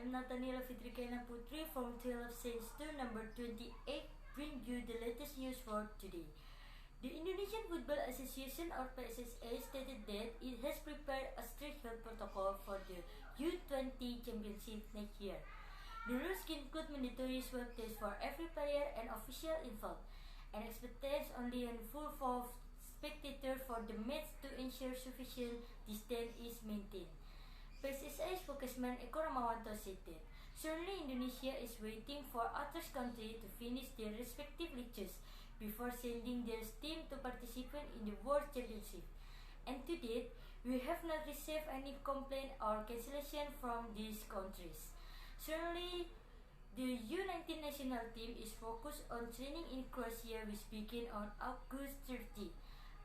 I'm Nathaniela Fitrikaina Putri from Tale of Saints 2 number 28, bring you the latest news for today. The Indonesian Football Association or PSSA stated that it has prepared a strict health protocol for the U20 Championship next year. The rules include mandatory swab tests for every player and official involved, and expectations only a full of spectators for the match to ensure sufficient distance is maintained. PSSA spokesman Eko Ramawanto stated, "Surely Indonesia is waiting for other countries to finish their respective leagues before sending their team to participate in the World Championship. And to date, we have not received any complaint or cancellation from these countries. Surely, the U19 national team is focused on training in Croatia, which began on August 30.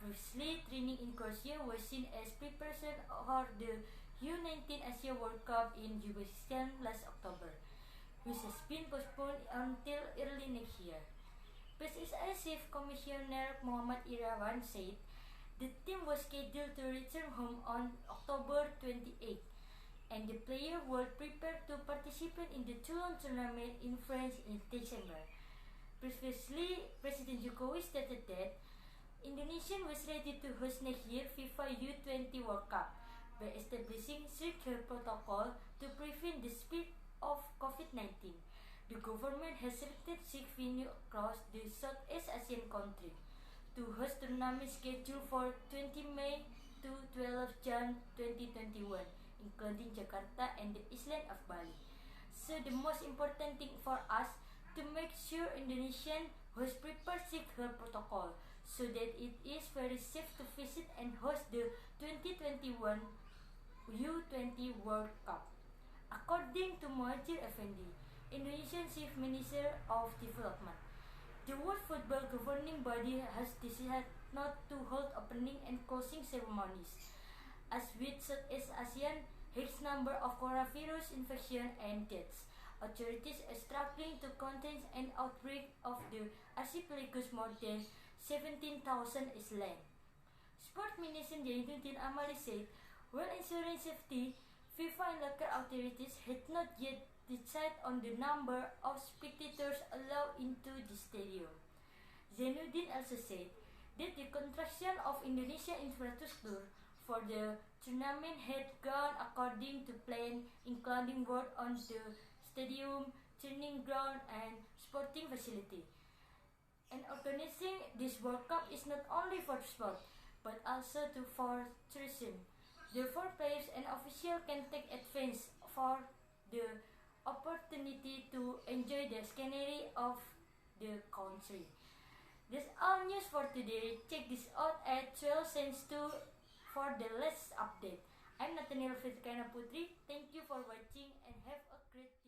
Previously, training in Croatia was seen as preparation for the U19 Asia World Cup in Uzbekistan last October, which has been postponed until early next year." PSSI Chief Commissioner Muhammad Irawan said the team was scheduled to return home on October 28, and the players were prepared to participate in the Toulon tournament in France in December. Previously, President Jokowi stated that Indonesia was ready to host next year FIFA U20 World Cup by establishing strict health protocol to prevent the spread of COVID-19. The government has selected 6 venues across the Southeast Asian country to host tournaments scheduled for 20 May to 12 Jan 2021, including Jakarta and the island of Bali. So the most important thing for us to make sure Indonesian hosts prepare strict health protocol so that it is very safe to visit and host the 2021 U20 World Cup. According to Muhadjir Effendi, Indonesian Chief Minister of Development, the World Football Governing Body has decided not to hold opening and closing ceremonies, as with Southeast Asian huge number of coronavirus infection and deaths. Authorities are struggling to contain an outbreak of the archipelago's more than 17,000 is slain. Sport Minister Zainuddin Amali said, while ensuring safety, FIFA and local authorities had not yet decided on the number of spectators allowed into the stadium. Zainuddin also said that the construction of Indonesian infrastructure for the tournament had gone according to plan, including work on the stadium, training ground, and sporting facility. And organizing this World Cup is not only for sport, but also for tourism. Therefore, players and officials can take advantage for the opportunity to enjoy the scenery of the country. That's all news for today. Check this out at 12 Cents 2 for the latest update. I'm Nathaniel Fitrikaina Putri. Thank you for watching and have a great day.